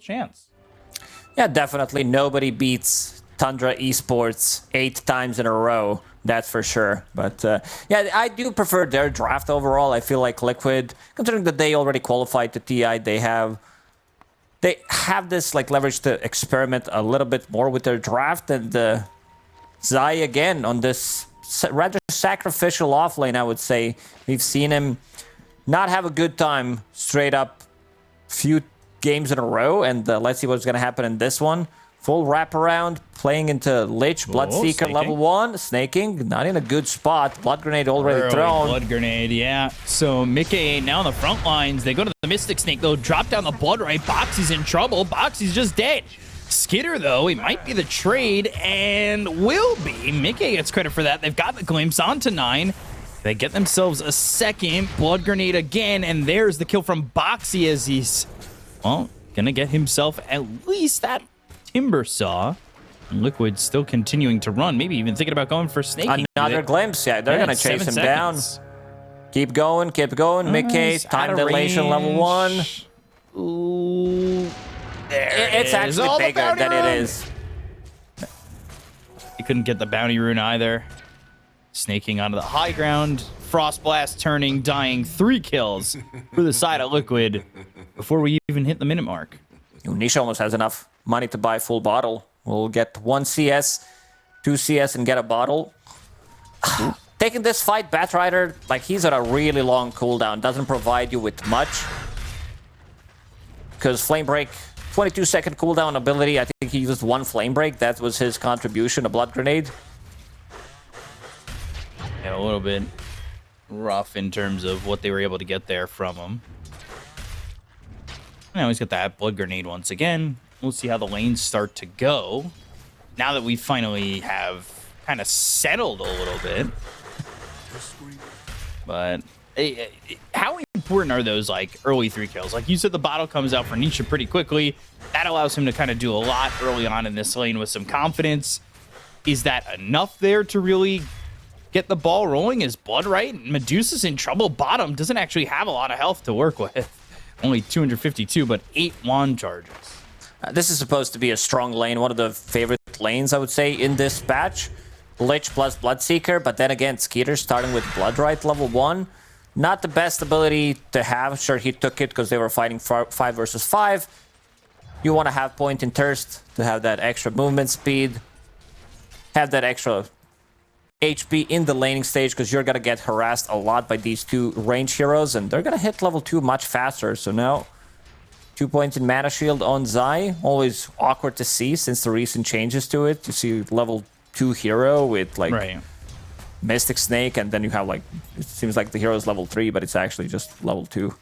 chance. Yeah, definitely. Nobody beats Tundra Esports 8 times in a row. That's for sure. But yeah, I do prefer their draft overall. I feel like Liquid, considering that they already qualified to TI, they have this like leverage to experiment a little bit more with their draft. And Zai again on this rather sacrificial offlane, I would say. We've seen him not have a good time straight up few games in a row, and let's see what's going to happen in this one. Full wraparound, playing into Lich, Bloodseeker snaking. level 1, snaking, not in a good spot. Blood Grenade already Early thrown. Blood Grenade, yeah. So Mickey now on the front lines. They go to the Mystic Snake, though. Drop down the Blood Right. Boxy's in trouble. Boxy's just dead. Skitter, though, he might be the trade, and will be. Mickey gets credit for that. They've got the glimpse onto 9. They get themselves a second. Blood Grenade again, and there's the kill from Boxy as he's, well, gonna get himself at least that Timber Saw. And Liquid still continuing to run, maybe even thinking about going for snaking. Another glimpse, yeah, they're gonna chase him down. Keep going, Mickey, time dilation level 1. Ooh, there It's actually bigger than it is. He couldn't get the bounty rune either. Snaking onto the high ground. Frost Blast turning, dying. 3 kills for the side of Liquid before we even hit the minute mark. Nisha almost has enough money to buy full bottle. We'll get 1 CS, 2 CS, and get a bottle. Taking this fight, Batrider, like he's at a really long cooldown. Doesn't provide you with much. Because Flame Break, 22-second cooldown ability. I think he used 1 Flame Break. That was his contribution, a Blood Grenade. Yeah, a little bit rough in terms of what they were able to get there from him. Now he's got that Blood Grenade once again. We'll see how the lanes start to go. Now that we finally have kind of settled a little bit. But how important are those like early 3 kills? Like you said, the bottle comes out for Nisha pretty quickly. That allows him to kind of do a lot early on in this lane with some confidence. Is that enough there to really get the ball rolling? Is Blood right? Medusa's in trouble. Bottom doesn't actually have a lot of health to work with. Only 252, but 8 wand charges. This is supposed to be a strong lane, one of the favorite lanes, I would say, in this patch. Lich plus Bloodseeker, but then again, Skeeter starting with Blood Right level 1. Not the best ability to have. Sure, he took it because they were fighting 5 versus 5. You want to have Point in Thirst to have that extra movement speed. Have that extra HP in the laning stage because you're going to get harassed a lot by these 2 range heroes, and they're going to hit level 2 much faster. So now 2 points in mana shield on Zai. Always awkward to see since the recent changes to it. You see level 2 hero with like Mystic Snake, and then you have like, it seems like the hero is level 3, but it's actually just level 2.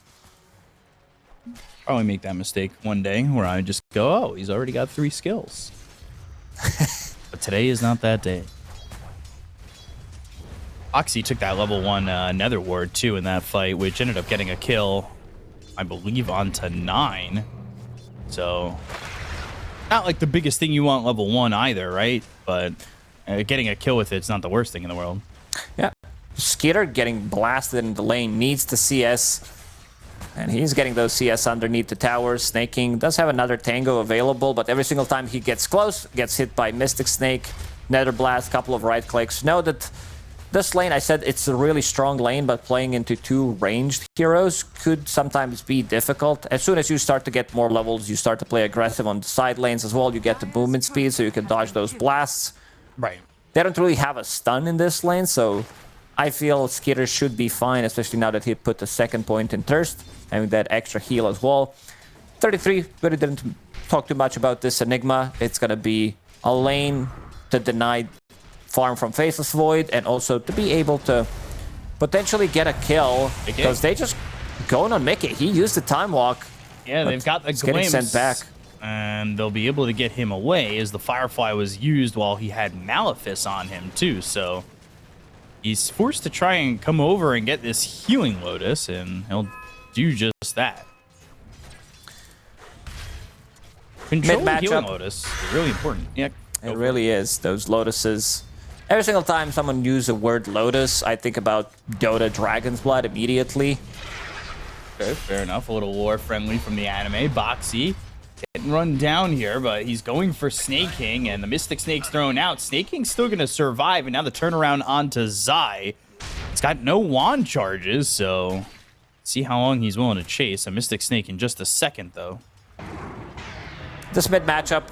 Probably make that mistake one day where I just go, oh, he's already got 3 skills. But today is not that day. Oxy took that level 1 Nether Ward too in that fight, which ended up getting a kill, I believe, onto 9. So, not like the biggest thing you want level 1 either, right? But getting a kill with it's not the worst thing in the world. Yeah. Skeeter getting blasted in the lane needs the CS. And he's getting those CS underneath the towers. Snaking does have another Tango available, but every single time he gets close, gets hit by Mystic Snake, Nether Blast, couple of right clicks. Know that this lane, I said it's a really strong lane, but playing into 2 ranged heroes could sometimes be difficult. As soon as you start to get more levels, you start to play aggressive on the side lanes as well. You get the movement speed, so you can dodge those blasts. Right. They don't really have a stun in this lane, so I feel Skitter should be fine, especially now that he put the 2nd point in Thirst, having that extra heal as well. 33, really didn't talk too much about this Enigma. It's going to be a lane to deny farm from Faceless Void, and also to be able to potentially get a kill, because they just going on Mickey. He used the Time Walk. Yeah, they've got the glimpse. Getting sent back. And they'll be able to get him away, as the Firefly was used while he had Malefice on him too, so he's forced to try and come over and get this healing Lotus, and he'll do just that. Control healing Lotus is really important. Yeah, it really is. Those Lotuses. Every single time someone uses the word Lotus, I think about Dota Dragon's Blood immediately. Okay, fair enough. A little lore friendly from the anime. Boxy getting run down here, but he's going for Snake King, and the Mystic Snake's thrown out. Snake King's still going to survive, and now the turnaround onto Zai. It's got no wand charges, so see how long he's willing to chase. A Mystic Snake in just a second, though. This mid matchup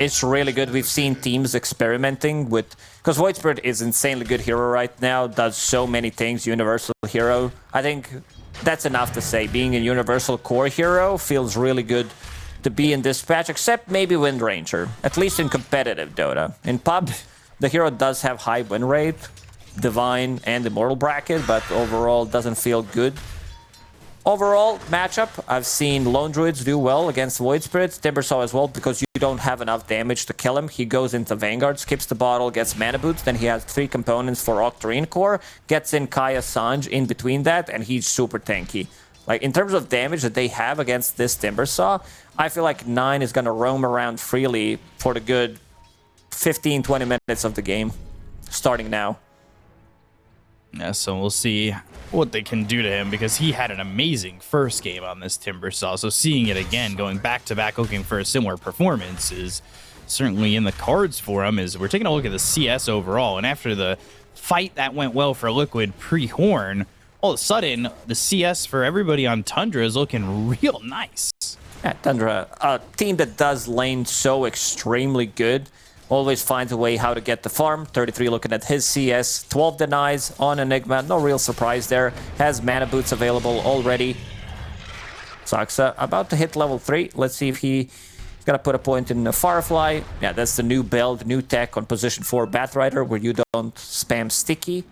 is really good. We've seen teams experimenting with... Because Void Spirit is insanely good hero right now, does so many things, universal hero. I think that's enough to say. Being a universal core hero feels really good to be in this patch, except maybe Wind Ranger, at least in competitive Dota. In pub, the hero does have high win rate, Divine and Immortal bracket, but overall doesn't feel good. Overall matchup, I've seen Lone Druids do well against Void Spirits, Timbersaw as well, because you don't have enough damage to kill him. He goes into Vanguard, skips the bottle, gets mana boots, then he has 3 components for Octarine Core, gets in Kaya Sanj in between that, and he's super tanky. Like, in terms of damage that they have against this Timbersaw, I feel like 9 is gonna roam around freely for the good 15-20 minutes of the game, starting now. Yeah, so we'll see what they can do to him, because he had an amazing first game on this Timbersaw. So seeing it again, going back-to-back, looking for a similar performance is certainly in the cards for him. As we're taking a look at the CS overall, and after the fight that went well for Liquid pre-Horn, all of a sudden, the CS for everybody on Tundra is looking real nice. Yeah, Tundra, a team that does lane so extremely good, always finds a way how to get the farm. 33 looking at his CS, 12 denies on Enigma, no real surprise there. Has mana boots available already. Saksa about to hit level 3. Let's see if he's gonna put a point in the Firefly. Yeah, that's the new build, new tech on position 4 Batrider, where you don't spam sticky.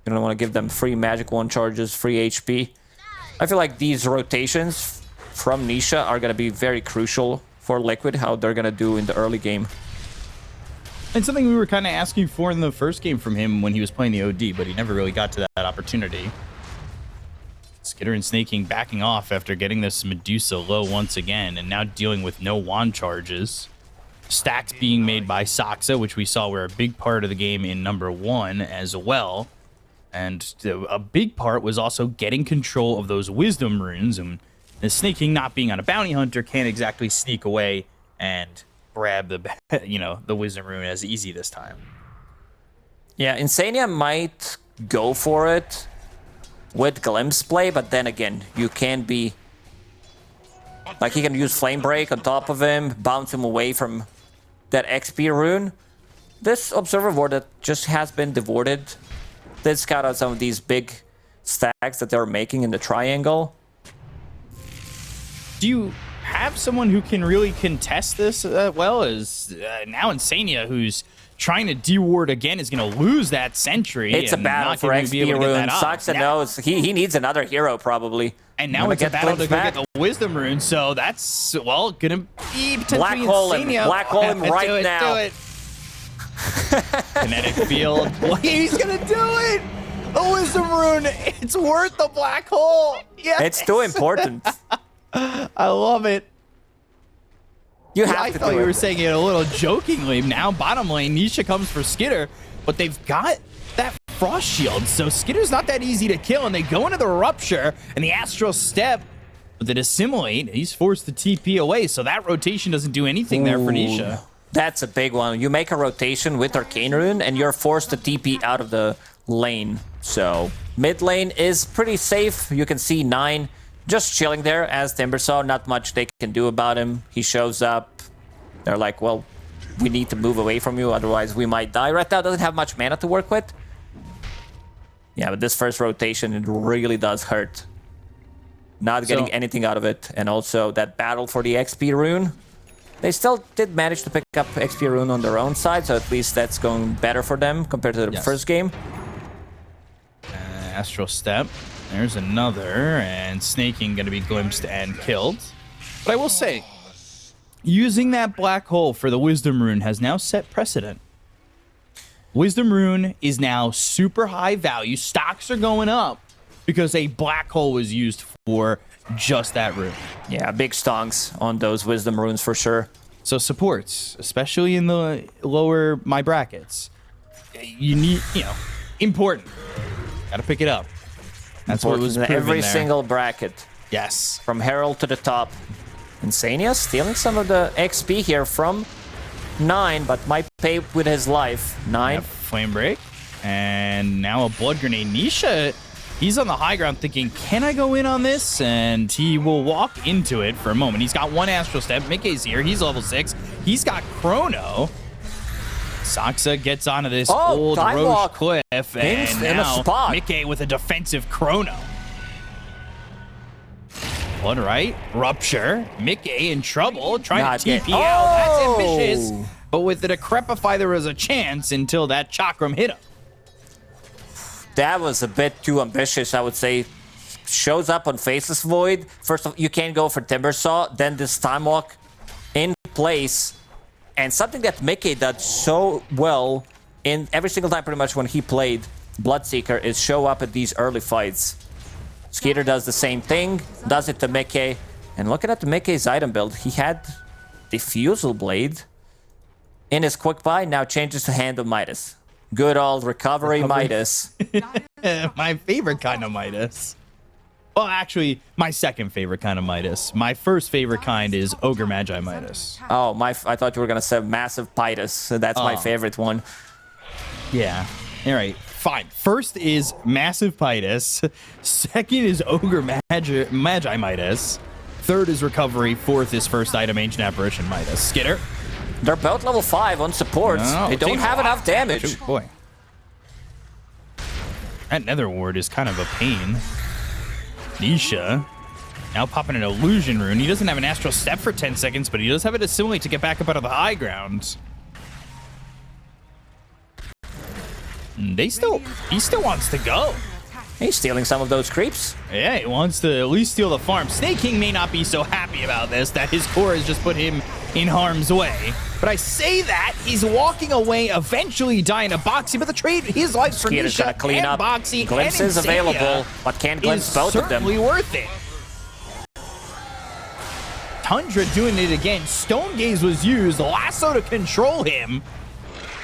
You don't want to give them free magic wand charges, free HP. I feel like these rotations from Nisha are gonna be very crucial for Liquid, how they're gonna do in the early game. And something we were kind of asking for in the first game from him when he was playing the OD, but he never really got to that opportunity. Skitter and Snake King backing off after getting this Medusa low once again, and now dealing with no wand charges. Stacks being made by Saksa, which we saw were a big part of the game in number 1 as well. And a big part was also getting control of those Wisdom runes, and the Snake King, not being on a bounty hunter, can't exactly sneak away and grab the Wisdom rune as easy this time. Yeah, Insania might go for it with Glimpse play, but then again, you can be... Like, he can use Flame Break on top of him, bounce him away from that XP rune. This Observer Ward that just has been devoted did scout out some of these big stacks that they're making in the triangle. Do you have someone who can really contest this well? As now Insania, who's trying to deward again, is going to lose that sentry. It's a battle for XP rune. Saksa knows he needs another hero probably. And now it's a battle to go get the Wisdom rune. So that's, well, going to be potentially Insania. Black hole him right now. Do it. Kinetic field. Well, he's going to do it. The Wisdom rune. It's worth the black hole. Yes. It's too important. I love it. You have I to thought do you it. were saying it a little jokingly. Now bottom lane, Nisha comes for Skitter, but they've got that Frost Shield, so Skitter's not that easy to kill, and they go into the Rupture and the Astral Step. With the Assimilate, he's forced to TP away, so that rotation doesn't do anything there for Nisha. That's a big one. You make a rotation with Arcane Rune, and you're forced to TP out of the lane. So mid lane is pretty safe. You can see 9 just chilling there as Timbersaw. Not much they can do about him. He shows up. They're like, well, we need to move away from you, otherwise we might die. Right now doesn't have much mana to work with. Yeah, but this first rotation, it really does hurt. Not getting anything out of it. And also that battle for the XP rune. They still did manage to pick up XP rune on their own side, so at least that's going better for them compared to the first game. Astral Step. There's another, and Snake King going to be glimpsed and killed. But I will say, using that black hole for the Wisdom rune has now set precedent. Wisdom rune is now super high value. Stocks are going up because a black hole was used for just that rune. Yeah, big stonks on those Wisdom runes for sure. So supports, especially in the lower my brackets, you need, important. Gotta pick it up. That's what was proven every there. single bracket. Yes. From Herald to the top. Insania stealing some of the XP here from 9, but might pay with his life. 9. Yep, flame break. And now a blood grenade. Nisha, he's on the high ground thinking, can I go in on this? And he will walk into it for a moment. He's got one Astral Step. Mickey's here. He's level 6. He's got Chrono. Saksa gets onto this old Roche cliff. And now Mickey with a defensive Chrono. Blood right. Rupture. Mickey in trouble. Trying to TP out. That's ambitious. But with the Decrepify, there was a chance until that Chakram hit him. That was a bit too ambitious, I would say. Shows up on Faceless Void. First of all, you can't go for Timbersaw. Then this Time Walk in place. And something that Mickey does so well in every single time pretty much when he played Bloodseeker is show up at these early fights. Skeeter does the same thing, does it to Mickey. And looking at the Mickey's item build, he had Diffusal Blade in his quick buy, now changes to Hand of Midas. Good old recovery Midas. My favorite kind of Midas. Well, actually, my second favorite kind of Midas. My first favorite kind is Ogre Magi Midas. Oh, I thought you were going to say Massive Midas. So that's my favorite one. Yeah. All right. Fine. First is Massive Midas. Second is Ogre Magi Midas. Third is Recovery. Fourth is First Item Ancient Apparition Midas. Skitter. They're both level 5 on supports. They don't have enough damage. Shoot, boy. That Nether Ward is kind of a pain. Nisha. Now popping an Illusion Rune. He doesn't have an Astral Step for 10 seconds, but he does have it Assimilate to get back up out of the high ground. He still wants to go. He's stealing some of those creeps. Yeah, he wants to at least steal the farm. Snake King may not be so happy about this, that his core has just put him in harm's way. But I say that, he's walking away, eventually dying to Boxy, but the trade, his life for Nisha clean and up. Boxy Glimpses and available, but can't glimpse both of them. Certainly worth it. Tundra doing it again. Stone Gaze was used, Lasso to control him.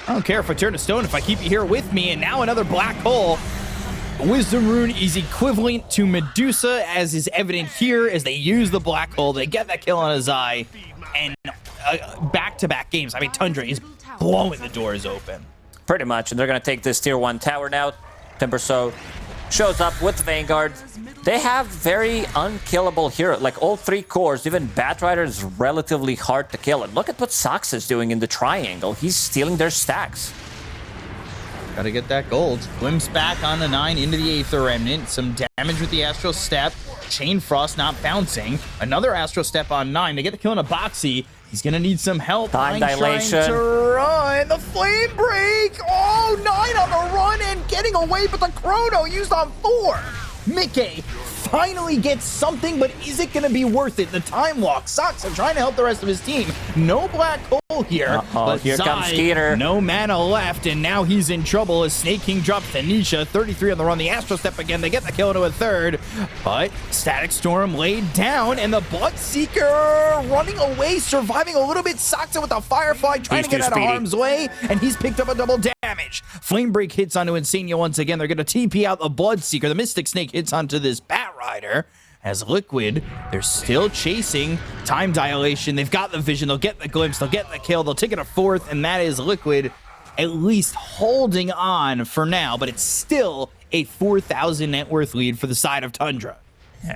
I don't care if I turn to stone, if I keep you here with me, and now another black hole. Wisdom Rune is equivalent to Medusa, as is evident here, as they use the black hole. They get that kill on his eye, and back-to-back games. I mean, Tundra is blowing the doors open. Pretty much, and they're going to take this tier 1 tower now. Timbersaw shows up with Vanguard. They have very unkillable hero. Like, all 3 cores, even Batrider is relatively hard to kill. And look at what Sox is doing in the triangle. He's stealing their stacks. Gotta get that gold. Glimpse back on the 9 into the Aether Remnant. Some damage with the Astral Step. Chain Frost not bouncing. Another Astral Step on 9. They get the kill on a Boxy. He's gonna need some help. Time dilation. Trying to run. The flame break. Oh, 9 on the run and getting away, but the Chrono used on 4. Mickey finally gets something, but is it going to be worth it? The time walk. Sox are trying to help the rest of his team. No black hole here. But here comes Skeeter. No mana left, and now he's in trouble as Snake King drops to Nisha. 33 on the run. The Astral Step again. They get the kill into a third. But Static Storm laid down, and the Bloodseeker running away, surviving a little bit. Soxa with the Firefly trying to get out of harm's way, and he's picked up a double damage. Flame Break hits onto Insania once again. They're going to TP out the Bloodseeker. The Mystic Snake hits onto this Bat Rider. As Liquid, they're still chasing. Time dilation. They've got the vision. They'll get the glimpse. They'll get the kill. They'll take it a 4th, and that is Liquid at least holding on for now, but it's still a 4,000 net worth lead for the side of Tundra.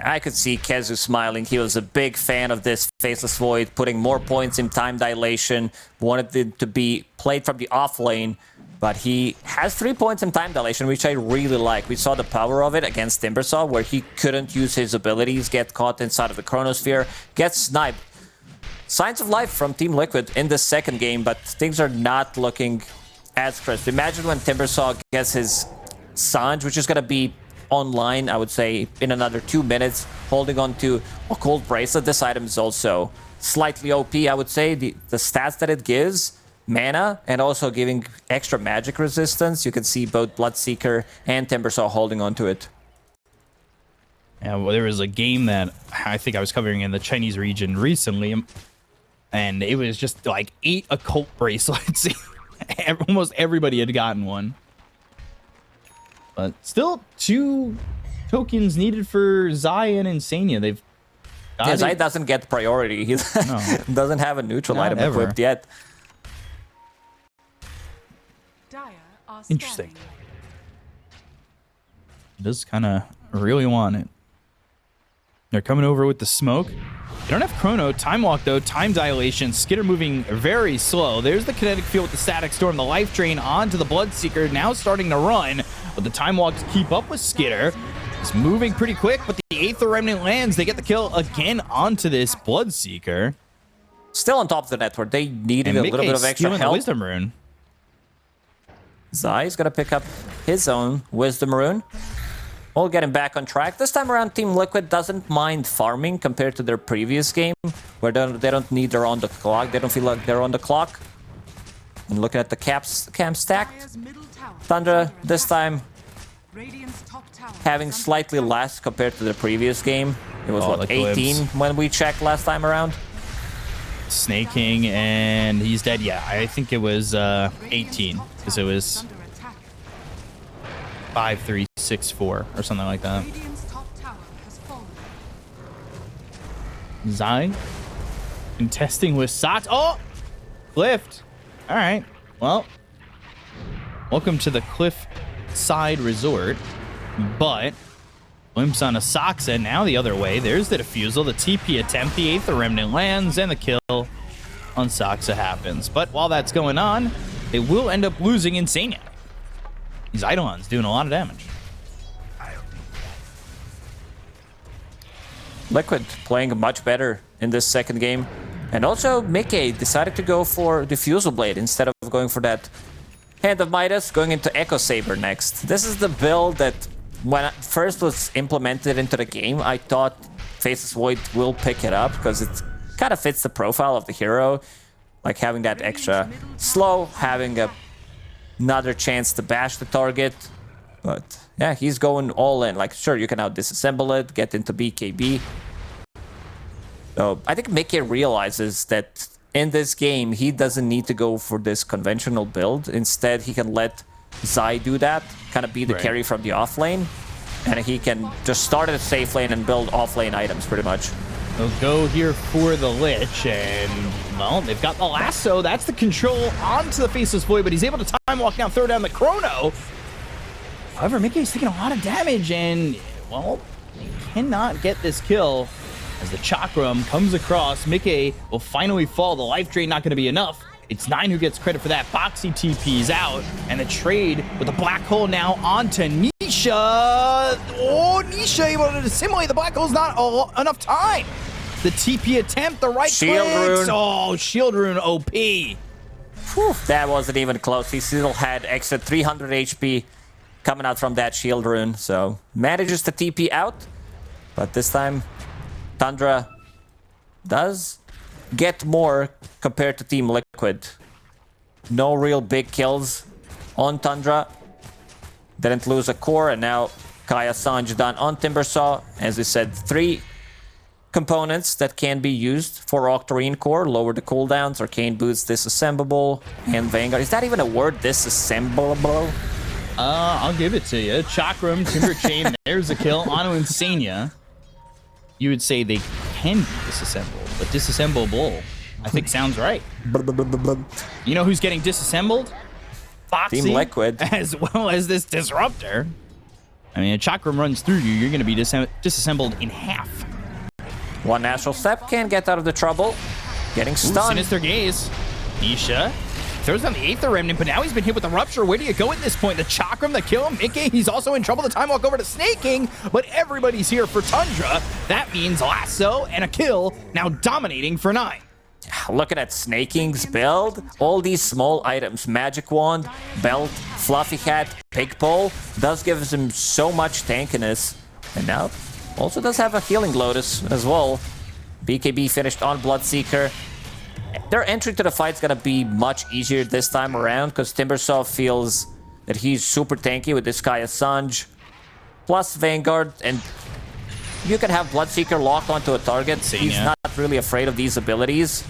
I could see Kezu smiling. He was a big fan of this Faceless Void, putting more points in time dilation, wanted it to be played from the off lane, but he has 3 points in time dilation, which I really like. We saw the power of it against Timbersaw, where he couldn't use his abilities, get caught inside of the Chronosphere, get sniped. Signs of life from Team Liquid in the second game, but things are not looking as crisp. Imagine when Timbersaw gets his Sanj, which is going to be online, I would say, in another 2 minutes, holding on to a Cold Bracelet. This item is also slightly OP, I would say. The stats that it gives, mana, and also giving extra magic resistance. You can see both Bloodseeker and Timbersaw holding on to it. Yeah, well, there was a game that I think I was covering in the Chinese region recently, and it was just like 8 occult bracelets. Almost everybody had gotten one. But still 2 tokens needed for Zai and Insania. They've Zai doesn't get priority. He doesn't have a neutral Not item ever. equipped yet. Interesting. Does kind of really want it. They're coming over with the smoke. They don't have chrono. Time walk, though. Time dilation. Skitter moving very slow. There's the kinetic field with the static storm. The life drain onto the Bloodseeker. Now starting to run. But the time walks keep up with Skitter. It's moving pretty quick, but the Aether Remnant lands. They get the kill again onto this Bloodseeker. Still on top of the network. They needed a little bit of extra The help. Wisdom Rune. Zai is going to pick up his own Wisdom Rune. We'll get him back on track. This time around, Team Liquid doesn't mind farming compared to their previous game, where they don't need they're on the clock. They don't feel like they're on the clock. And looking at the camp stack, Tundra this time having slightly less compared to the previous game. It was, what, 18 when we checked last time around? Snaking, and he's dead. Yeah, I think it was 18, because it was 5-3-6-4 or something like that. Zai contesting with Sat. Oh, Cliff. All right. Well, welcome to the Cliff Side Resort. But glimpse on a Soxa. Now the other way. There's the defusal, the TP attempt, the Aether Remnant lands, and the kill on Soxa happens. But while that's going on, they will end up losing Insania. These Eidolons doing a lot of damage. Liquid playing much better in this second game. And also, Mickey decided to go for Diffusal Blade instead of going for that Hand of Midas, going into Echo Saber next. This is the build that, when it first was implemented into the game, I thought Faceless Void will pick it up, because it kind of fits the profile of the hero. Like having that extra slow, having another chance to bash the target. But yeah, he's going all in. Like, sure, you can now disassemble it, get into BKB. So I think Mickey realizes that in this game, he doesn't need to go for this conventional build. Instead, he can let Zai do that, kind of be the carry from the off lane. And he can just start at a safe lane and build off lane items, pretty much. They'll go here for the Lich, and, well, they've got the lasso. That's the control onto the Faceless Void, but he's able to time walk now, throw down the Chrono. However, Mickey's taking a lot of damage, and, well, he cannot get this kill. As the Chakram comes across, Mickey will finally fall. The life drain not going to be enough. It's 9 who gets credit for that. Boxy TP's out, and the trade with the black hole now onto Nisha. Oh, Nisha able to dissimulate. The black hole's not enough time. The TP attempt, the right Shield clicks. rune. Oh, Shield Rune OP. Whew, that wasn't even close. He still had extra 300 HP coming out from that Shield Rune. So manages to TP out. But this time, Tundra does get more compared to Team Liquid. No real big kills on Tundra. Didn't lose a core, and now Kaya Sanj done on Timbersaw. As we said, 3 components that can be used for Octarine core. Lower the cooldowns, Arcane Boots, Disassemblable, and Vanguard. Is that even a word, disassemblable? I'll give it to you. Chakram, Timber Chain, there's a kill. Onto Insania. You would say they can be disassembled, but disassemblable, I think, sounds right. You know who's getting disassembled? Foxy, Team Liquid. as well as this Disruptor. I mean, a Chakram runs through you, you're going to be disassembled in half. One natural step, can't get out of the trouble. Getting stunned. Sinister Gaze. Nisha throws down the Aether Remnant, but now he's been hit with the Rupture. Where do you go at this point? The Chakram, the kill, Mickey, he's also in trouble. The time walk over to Snaking, but everybody's here for Tundra. That means lasso and a kill, now dominating for 9. Looking at Snaking's build, all these small items, Magic Wand, Belt, Fluffy Hat, Pig Pole, does give him so much tankiness. And now, also does have a Healing Lotus as well. BKB finished on Bloodseeker. Their entry to the fight's gonna be much easier this time around, because Timbersaw feels that he's super tanky with this Kaya Sanj, plus Vanguard, and you can have Bloodseeker locked onto a target. He's not really afraid of these abilities.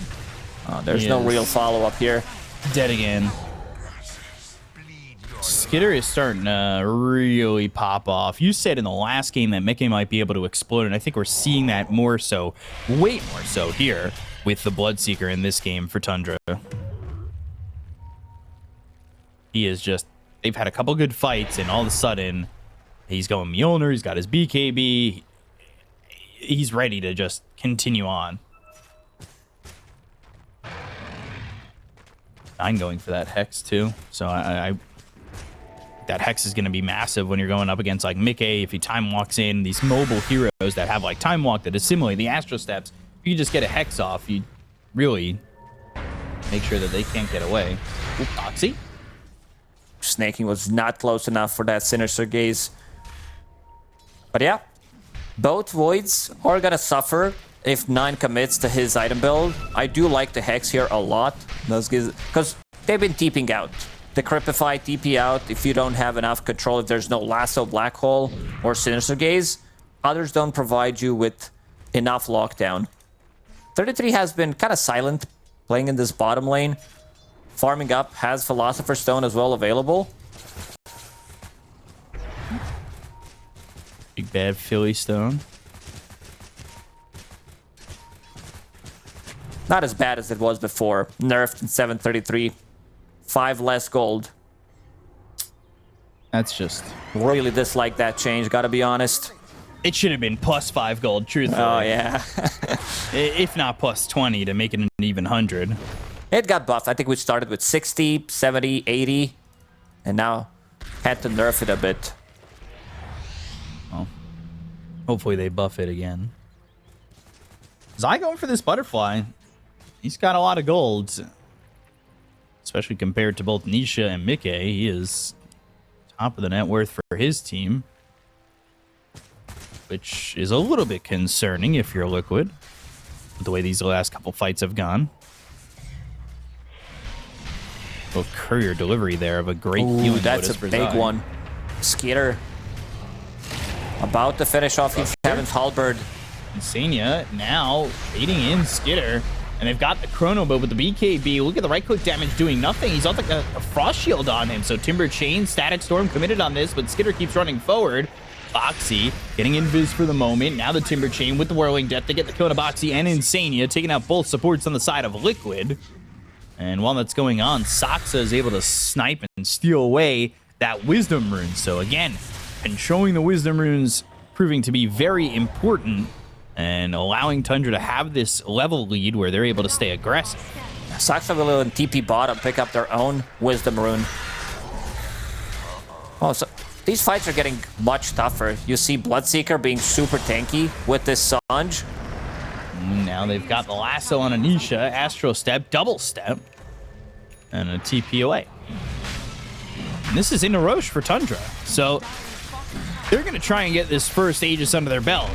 There's no real follow-up here. Dead again. Skitter is starting to really pop off. You said in the last game that Mickey might be able to explode, and I think we're seeing that more so, way more so here with the Bloodseeker in this game for Tundra. He is just, they've had a couple good fights, and all of a sudden, he's going Mjolnir, he's got his BKB. He's ready to just continue on. I'm going for that Hex, too. So that Hex is going to be massive when you're going up against, like, Mickey. If he time walks in, these mobile heroes that have, like, time walk that assimilate the Astro Steps, if you just get a Hex off, you really make sure that they can't get away. Ooh, Foxy. Snaking was not close enough for that Sinister Gaze. But yeah, both Voids are gonna suffer if 9 commits to his item build. I do like the Hex here a lot. Because they've been TPing out. The Cripify TP out if you don't have enough control, if there's no Lasso, Black Hole, or Sinister Gaze. Others don't provide you with enough lockdown. 33 has been kind of silent playing in this bottom lane. Farming up, has Philosopher's Stone as well available. Big bad Philly Stone. Not as bad as it was before. Nerfed in 733. 5 less gold. That's just... Really dislike that change, gotta be honest. It should have been +5 gold, truthfully. Oh, yeah. If not +20 to make it an even 100. It got buffed. I think we started with 60, 70, 80. And now had to nerf it a bit. Well, hopefully they buff it again. Zai going for this butterfly. He's got a lot of gold. Especially compared to both Nisha and Mickey. He is top of the net worth for his team. Which is a little bit concerning if you're Liquid. With the way these last couple fights have gone. Little courier delivery there of a great healing. That's a big one. Skitter about to finish off Heaven's Halberd. Insania now baiting in Skitter. And they've got the Chrono Bow with the BKB. Look at the right-click damage doing nothing. He's got like a Frost Shield on him. So Timber Chain, Static Storm committed on this, but Skitter keeps running forward. Boxy getting invis for the moment. Now the Timber Chain with the Whirling Death to get the kill to Boxy and Insania, taking out both supports on the side of Liquid. And while that's going on, Saksa is able to snipe and steal away that Wisdom Rune. So again, controlling the Wisdom Runes proving to be very important and allowing Tundra to have this level lead where they're able to stay aggressive. Saksa will in TP bottom pick up their own Wisdom Rune. Oh, so these fights are getting much tougher. You see Bloodseeker being super tanky with this Sanj. Now they've got the Lasso on Anisha, Astro Step, Double Step, and a TP away. And this is in a Roche for Tundra. So they're going to try and get this first Aegis under their belt.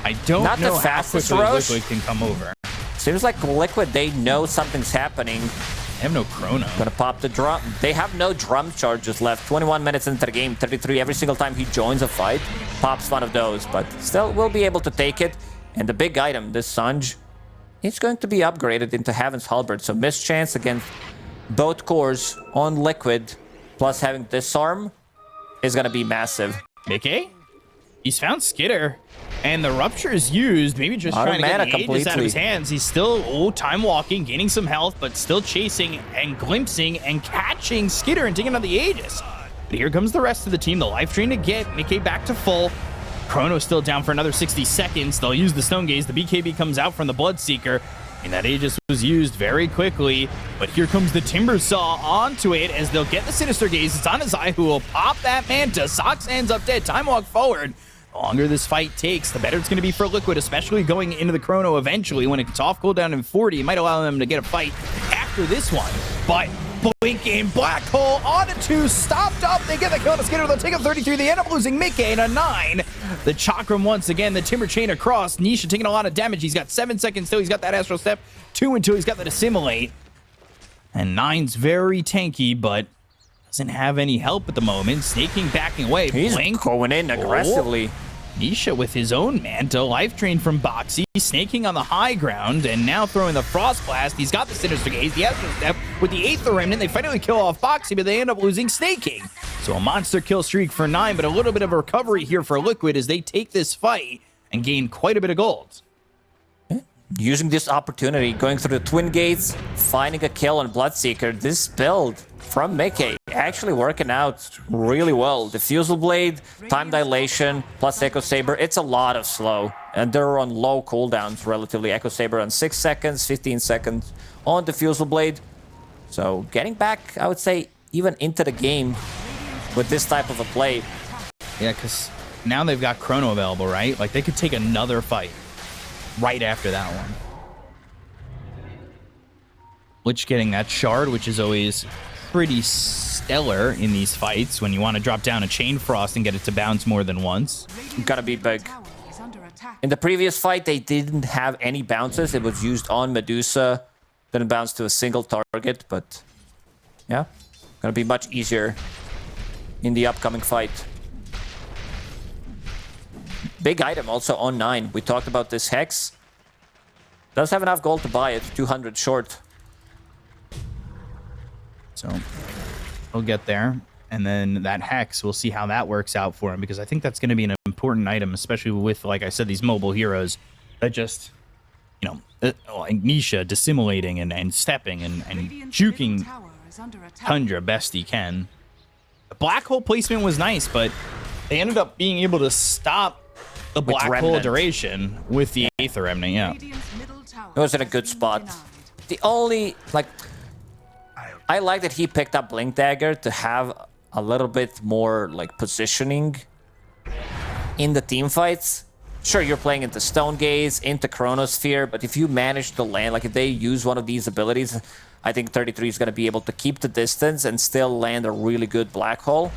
I don't know how quickly Liquid can come over. Seems like Liquid, they know something's happening. They have no Chrono. Gonna pop the drum. They have no drum charges left. 21 minutes into the game, 33. Every single time he joins a fight, pops one of those. But still, will be able to take it. And the big item, this Sanj, it's going to be upgraded into Heaven's Halberd. So missed chance against both cores on Liquid, plus having Disarm is gonna be massive. Mickey? He's found Skitter. And the Rupture is used, maybe just trying to get the Aegis out of his hands. He's still, time walking, gaining some health, but still chasing and glimpsing and catching Skitter and taking out the Aegis. But here comes the rest of the team. The life drain to get Mickey back to full. Chrono's still down for another 60 seconds. They'll use the Stone Gaze. The BKB comes out from the Bloodseeker. And that Aegis was used very quickly. But here comes the Timber Saw onto it as they'll get the Sinister Gaze. It's on Azai who will pop that Manta. Sox ends up dead. Time walk forward. The longer this fight takes, the better it's going to be for Liquid, especially going into the Chrono eventually. When it's off cooldown in 40, it might allow them to get a fight after this one. But blinking Black Hole on a 2, stopped up. They get the kill to Skitter. They'll take a 33. They end up losing Mickey in a 9. The Chakram once again, the Timber Chain across. Nisha taking a lot of damage. He's got 7 seconds still. He's got that Astral Step. 2 until he's got the Assimilate. And 9's very tanky, but doesn't have any help at the moment. Snaking backing away. He's Blink. going in aggressively. Nisha with his own Manta, life drain from Boxy, snaking on the high ground, and now throwing the Frost Blast. He's got the Sinister Gaze, the Astro Step with the Aether Remnant. They finally kill off Boxy, but they end up losing Snaking. So a monster kill streak for 9, but a little bit of a recovery here for Liquid as they take this fight and gain quite a bit of gold. Using this opportunity, going through the Twin Gates, finding a kill on Bloodseeker. This build from Mickey actually working out really well. Diffusal Blade, Time Dilation, plus Echo Saber. It's a lot of slow, and they're on low cooldowns relatively. Echo Saber on 6 seconds, 15 seconds on Diffusal Blade. So getting back, I would say, even into the game with this type of a play. Yeah, because now they've got Chrono available, right? Like, they could take another fight right after that one. Lich getting that shard, which is always pretty stellar in these fights when you want to drop down a Chain Frost and get it to bounce more than once. Gotta be big. In the previous fight, they didn't have any bounces. It was used on Medusa. Didn't bounce to a single target, but yeah, gonna be much easier in the upcoming fight. Big item also on 9. We talked about this Hex. Does have enough gold to buy it. 200 short. So he'll get there. And then that Hex, we'll see how that works out for him, because I think that's going to be an important item, especially with, like I said, these mobile heroes that just, you know, like Nisha dissimulating and stepping and juking Tundra best he can. The black hole placement was nice, but they ended up being able to stop the black hole duration with the Aether Remnant, yeah. It was in a good spot. The only, like, I like that he picked up Blink Dagger to have a little bit more, like, positioning in the team fights. Sure, you're playing into Stone Gaze, into Chronosphere, but if you manage to land, like, if they use one of these abilities, I think 33 is going to be able to keep the distance and still land a really good black hole.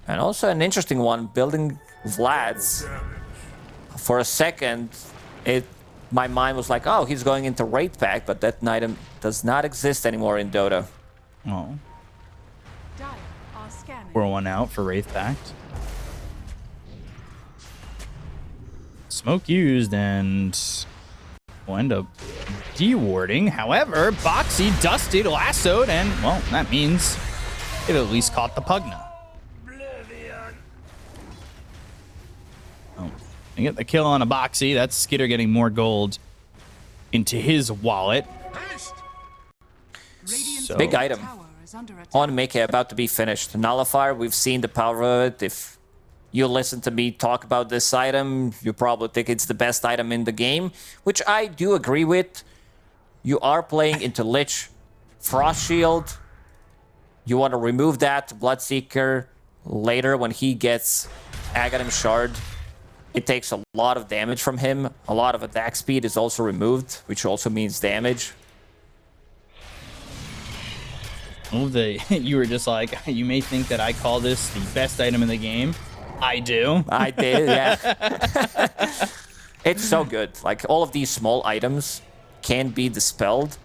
And also an interesting one, building Vlad's. For a second, my mind was like, oh, he's going into Wraith Pact, but that item does not exist anymore in Dota. Oh. 4-1 out for Wraith Pact. Smoke used and will end up dewarding. However, Boxy dusted, lassoed, and, well, that means it at least caught the Pugna. Oh, they get the kill on a Boxy. That's Skitter getting more gold into his wallet. So, big item on Mickey, about to be finished. Nullifier, we've seen the power of it. If you listen to me talk about this item, you probably think it's the best item in the game, which I do agree with. You are playing into Lich, Frost Shield. You want to remove that to Bloodseeker later when he gets Aghanim Shard. It takes a lot of damage from him. A lot of attack speed is also removed, which also means damage. You were just like, you may think that I call this the best item in the game. I do. I did, yeah. It's so good. Like, all of these small items can be dispelled.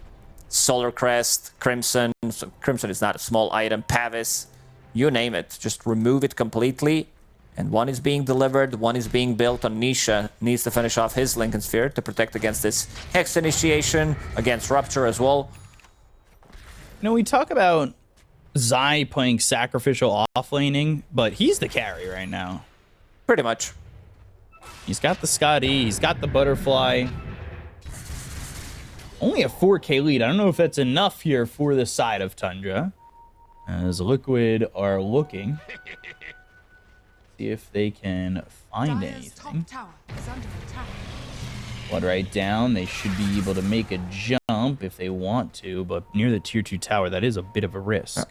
Solar Crest, Crimson. So Crimson is not a small item. Pavis, you name it. Just remove it completely. And one is being delivered, one is being built on Nisha. Needs to finish off his Lincoln Sphere to protect against this Hex initiation, against Rupture as well. You know, we talk about Zai playing sacrificial offlaning, but he's the carry right now. Pretty much. He's got the Scotty, he's got the Butterfly. Only a 4K lead. I don't know if that's enough here for the side of Tundra, as Liquid are looking. See if they can find anything. Blood right down. They should be able to make a jump if they want to, but near the tier 2 tower, that is a bit of a risk.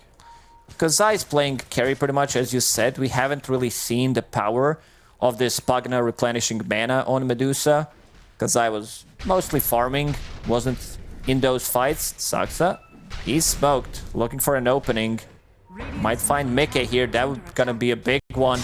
Because Zai's playing carry pretty much, as you said. We haven't really seen the power of this Pugna replenishing mana on Medusa. Because Zai was mostly farming, wasn't in those fights. Saxa, he's smoked, looking for an opening. Might find Mickey here. That would gonna be a big one.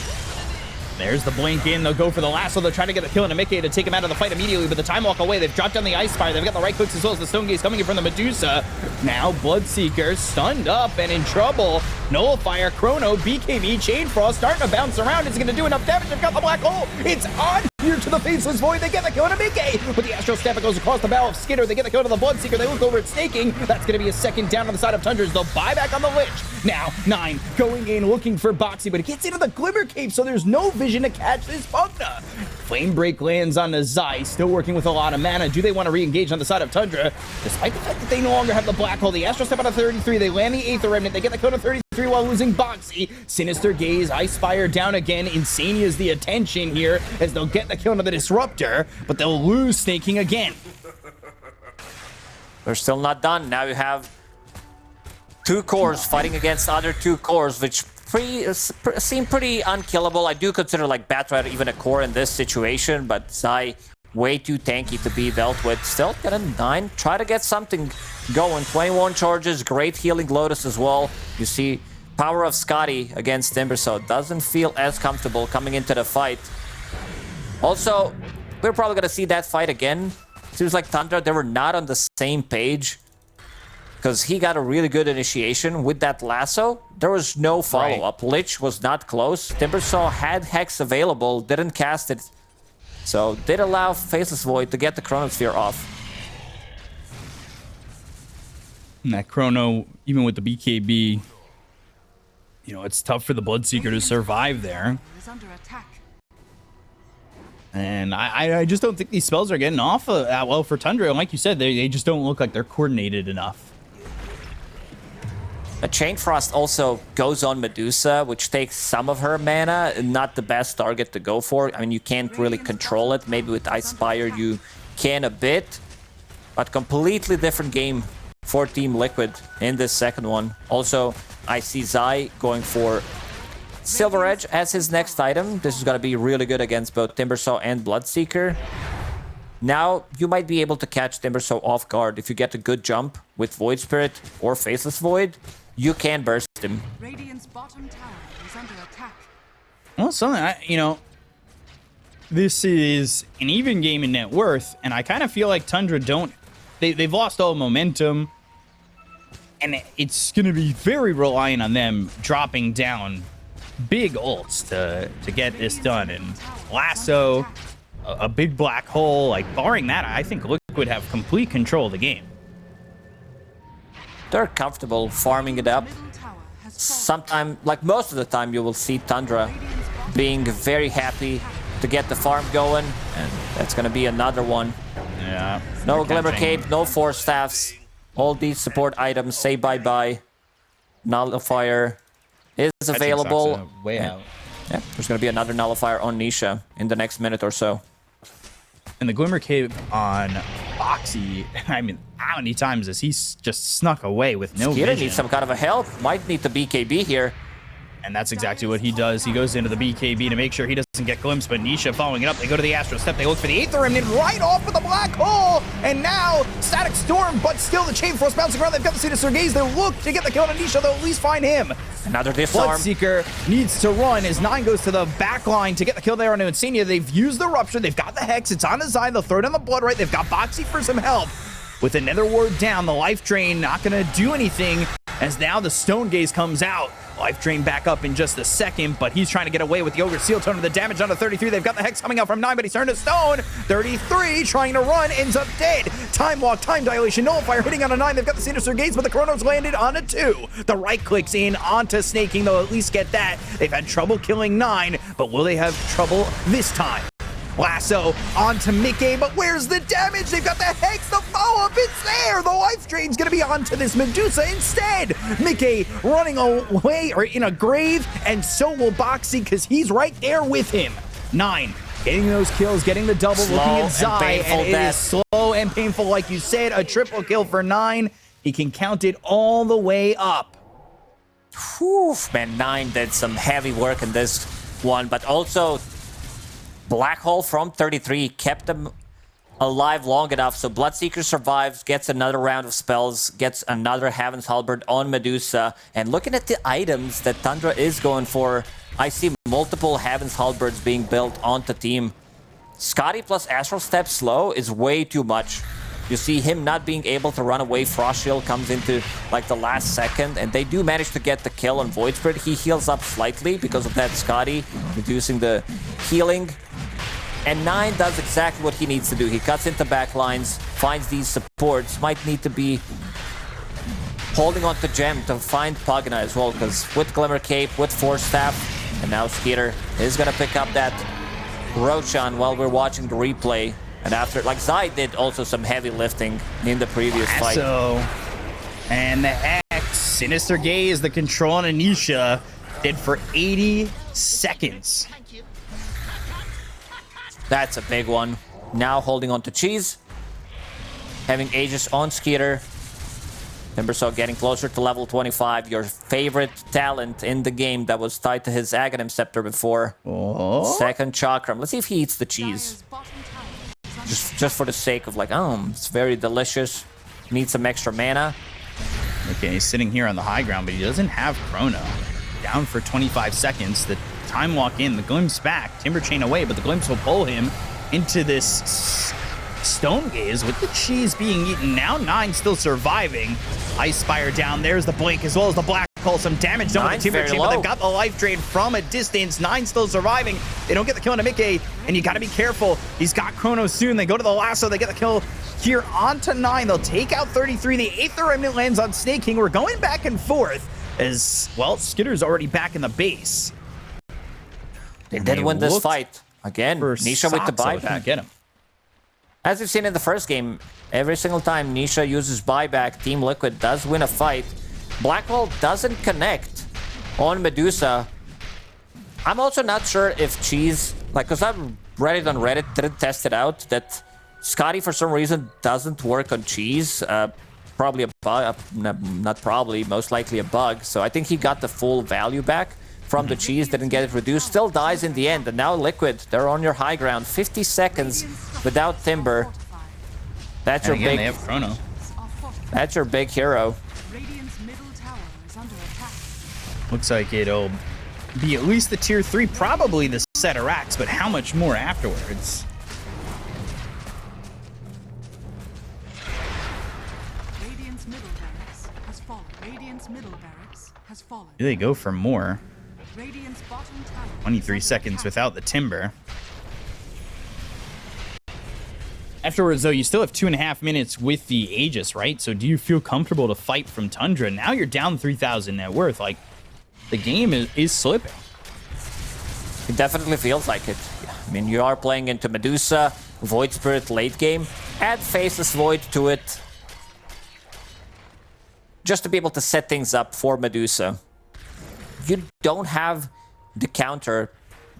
There's the blink in. They'll go for the lasso. They're trying to get the kill into Mickey to take him out of the fight immediately, but the time walk away. They've dropped down the Ice Spire. They've got the right clicks as well as the Stone Gaze coming in from the Medusa. Now Bloodseeker stunned up and in trouble. Nullifier, Chrono, BKB, Chain Frost starting to bounce around. Is it going to do enough damage? They've got the Black Hole. It's on here to the Faceless Void. They get the kill to Mickey, but the Astral Step goes across the bow of Skitter. They get the kill to the Bloodseeker. They look over at Snaking. That's going to be a second down on the side of Tundra. They'll buy back on the Lich. Now 9 going in looking for Boxy, but it gets into the Glimmer Cape, so there's no vision to catch this Pugna. Flame Break lands on the Zai, still working with a lot of mana. Do they want to re-engage on the side of Tundra? Despite the fact that they no longer have the Black Hole, the Astral Step out of 33, they land the Aether Remnant, they get the code of 33 while losing Boxy. Sinister Gaze, Ice Fire down again. Insania's the attention here as they'll get the kill into the Disruptor, but they'll lose Snaking again. They're still not done. Now you have 2 cores fighting against other 2 cores, which seem pretty unkillable. I do consider like Batrider even a core in this situation, but Zai way too tanky to be dealt with. Still get a 9. Try to get something going. 21 charges, great healing Lotus as well. You see power of Scotty against Timber, so it doesn't feel as comfortable coming into the fight. Also, we're probably gonna see that fight again. Seems like Tundra, they were not on the same page, because he got a really good initiation with that lasso. There was no follow-up. Right. Lich was not close. Timbersaw had Hex available, didn't cast it. So did allow Faceless Void to get the Chronosphere off. And that Chrono, even with the BKB, you know, it's tough for the Bloodseeker to survive there. And I just don't think these spells are getting off that well for Tundra. And like you said, they just don't look like they're coordinated enough. A Chain Frost also goes on Medusa, which takes some of her mana. Not the best target to go for. I mean, you can't really control it. Maybe with Ice Spire you can a bit. But completely different game for Team Liquid in this second one. Also, I see Zai going for Silver Edge as his next item. This is going to be really good against both Timbersaw and Bloodseeker. Now, you might be able to catch Timbersaw off guard. If you get a good jump with Void Spirit or Faceless Void, you can burst him. Radiant's bottom tower is under attack. Well, something, you know, this is an even game in net worth, and I kind of feel like Tundra they've lost all momentum, and it's going to be very reliant on them dropping down big ults to get this done. And Lasso, a big Black Hole, like barring that, I think Liquid have complete control of the game. They're comfortable farming it up. Sometime, like most of the time, you will see Tundra being very happy to get the farm going, and that's going to be another one. Yeah. No Glimmer Cape, no Force Staffs. All these support items say bye-bye. Nullifier is available. Way out. Yeah, there's going to be another Nullifier on Nisha in the next minute or so. And the Glimmer Cape on Boxy, I mean, how many times has he just snuck away with no Skitter vision? needs some kind of a help. Might need the BKB here. And that's exactly what he does. He goes into the BKB to make sure he doesn't get glimpsed, but Nisha following it up. They go to the Astral Step. They look for the Aether Remnant right off with the Black Hole. And now, Static Storm, but still the Chain Frost bouncing around. They've got the Sinister Gaze. They look to get the kill on Nisha. They'll at least find him. Another disarm. Bloodseeker needs to run as 9 goes to the back line to get the kill there on Insania. They've used the Rupture. They've got the Hex. It's on the side. They'll throw down the Blood Right. They've got Boxy for some help. With another ward down, the Life Drain not going to do anything as now the Stone Gaze comes out. Life Drain back up in just a second, but he's trying to get away with the Ogre Seal Tone of the damage onto 33. They've got the Hex coming out from 9, but he's turned to stone. 33 trying to run, ends up dead. Time Walk, Time Dilation, Nullifier hitting on a 9. They've got the Sinister Gaze, but the Chrono's landed on a 2. The right clicks in onto Snaking. They'll at least get that. They've had trouble killing 9, but will they have trouble this time? Lasso onto Mickey, but where's the damage? They've got the Hex, the follow-up, it's there! The Life Drain's gonna be onto this Medusa instead! Mickey running away or in a grave, and so will Boxy, because he's right there with him. 9, getting those kills, getting the double, Slow looking at Zai, and it death. is slow and painful, like you said. A triple kill for 9. He can count it all the way up. Whew, man, 9 did some heavy work in this one, but also Black Hole from 33 kept them alive long enough. So Bloodseeker survives, gets another round of spells, gets another Heaven's Halberd on Medusa. And looking at the items that Tundra is going for, I see multiple Heaven's Halberds being built onto team. Scotty plus Astral Step slow is way too much. You see him not being able to run away. Frost Shield comes into like the last second, and they do manage to get the kill on Void Spirit. He heals up slightly because of that Scotty, reducing the healing. And 9 does exactly what he needs to do. He cuts into backlines, finds these supports. Might need to be holding on to Gem to find Pugna as well, because with Glimmer Cape, with Force Staff, and now Skeeter is going to pick up that Roshan while we're watching the replay. And after, like, Zai did also some heavy lifting in the previous fight. So, and the Hex, Sinister Gaze, the control on Anisha, did for 80 seconds. That's a big one. Now holding on to Cheese. Having Aegis on Skeeter. Timbersaw getting closer to level 25. Your favorite talent in the game that was tied to his Aghanim Scepter before. Oh. Second Chakram. Let's see if he eats the cheese. Just for the sake of like, it's very delicious. Need some extra mana. Okay, he's sitting here on the high ground, but he doesn't have Chrono. Down for 25 seconds. The time walk in, the glimpse back, Timber Chain away, but the glimpse will pull him into this Stone Gaze with the cheese being eaten. Now 9 still surviving. Ice Spire down. There's the blink as well as the black hole. Some damage done with the Timber Chain, but they've got the life drain from a distance. 9 still surviving. They don't get the kill on Mickey, and you got to be careful. He's got Chrono soon. They go to the lasso. They get the kill here onto 9. They'll take out 33. The 8th Remnant lands on Snake King. We're going back and forth as, well, Skitter's already back in the base. They did win this fight. Again, Nisha with the buyback. Get him. As we've seen in the first game, every single time Nisha uses buyback, Team Liquid does win a fight. Black Hole doesn't connect on Medusa. I'm also not sure if Cheese, like, because I've read it on Reddit, didn't test it out, that Scotty for some reason doesn't work on Cheese. Probably a bug, not probably, most likely a bug. So I think he got the full value back from the Cheese, didn't get it reduced, still dies in the end. And now Liquid, they're on your high ground. 50 seconds without Timber. That's your big. They have Chrono. That's your big hero. Looks like it'll be at least the tier 3, probably the set of racks, but how much more afterwards? Radiant's middle barracks has fallen. Radiant's middle barracks has fallen. Do they go for more? Radiant's bottom tower. 23 seconds without the Timber. Afterwards, though, you still have 2.5 minutes with the Aegis, right? So do you feel comfortable to fight from Tundra? Now you're down 3,000 net worth. Like, the game is slipping. It definitely feels like it. I mean, you are playing into Medusa, Void Spirit late game. Add Faceless Void to it. Just to be able to set things up for Medusa. You don't have the counter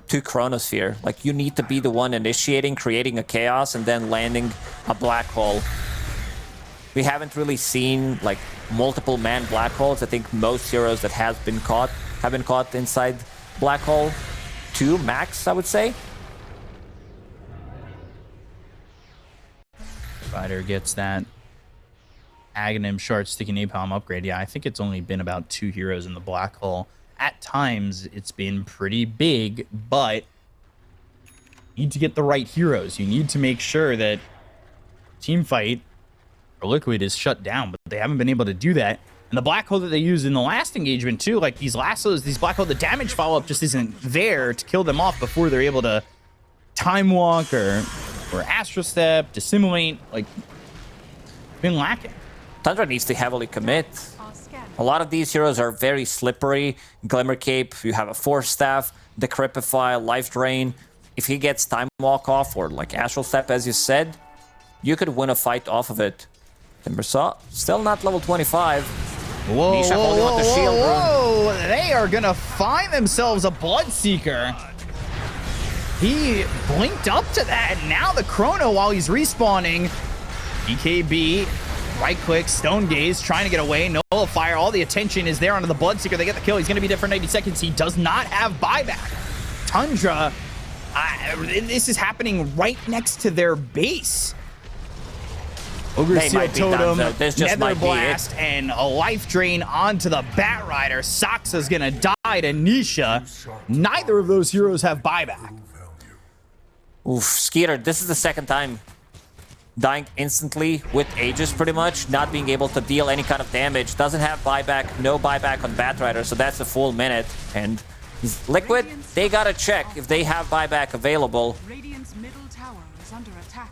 to Chronosphere. Like, you need to be the one initiating, creating a chaos, and then landing a black hole. We haven't really seen, like, multiple man black holes. I think most heroes that have been caught inside black hole. 2 max, I would say. Spider gets that Aghanim Shard Sticky Napalm upgrade. Yeah, I think it's only been about 2 heroes in the black hole. At times, it's been pretty big, but you need to get the right heroes. You need to make sure that team fight for Liquid is shut down, but they haven't been able to do that. And the black hole that they used in the last engagement, too, like these lassos, these black hole, the damage follow-up just isn't there to kill them off before they're able to time walk or astral step, dissimulate. Like, been lacking. Tundra needs to heavily commit. A lot of these heroes are very slippery. Glimmer Cape, you have a Force Staff, Decrepify, Life Drain. If he gets Time Walk off or like Astral Step, as you said, you could win a fight off of it. Timbersaw, still not level 25. Whoa, Nisha holding on to shield rune. They are gonna find themselves a Bloodseeker. He blinked up to that. Now the Chrono, while he's respawning, BKB, right click, Stone Gaze, trying to get away, Nullifier, all the attention is there onto the Bloodseeker. They get the kill. He's gonna be there for 90 seconds. He does not have buyback. Tundra, this is happening right next to their base. Ogre They Seal might be done, Totem, though. This just Nether might be it. Blast, and a Life Drain onto the Bat Rider. Saksa's gonna die to Nisha. Neither of those heroes have buyback. Oof, Skeeter, this is the second time dying instantly with Aegis pretty much, not being able to deal any kind of damage. Doesn't have buyback, no buyback on Bat Rider, so that's a full minute. And Liquid, they gotta check if they have buyback available. Radiant's middle tower is under attack.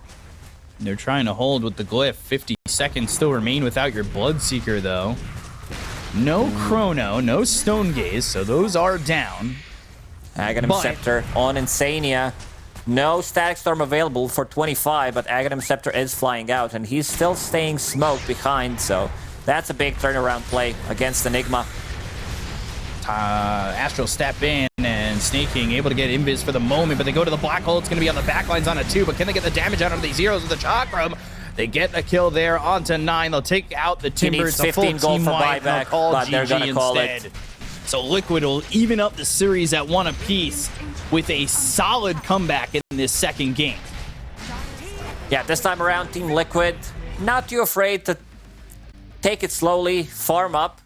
They're trying to hold with the glyph. 50 seconds still remain without your Bloodseeker, though. No Chrono, no Stone Gaze, so those are down. Aghanim Scepter on Insania. No Static Storm available for 25, but Aghanim Scepter is flying out, and he's still staying smoked behind, so that's a big turnaround play against Enigma. Astral step in, and Snake King able to get invis for the moment, but they go to the black hole. It's going to be on the back lines on a 2, but can they get the damage out of these heroes with the Chakram? They get a kill there onto 9. They'll take out the Timber. It's a full 15 gold team for wipe. buyback, They'll call but they're GG gonna call instead. it. So Liquid will even up the series at 1 apiece with a solid comeback in this second game. Yeah, this time around, Team Liquid, not too afraid to take it slowly, farm up,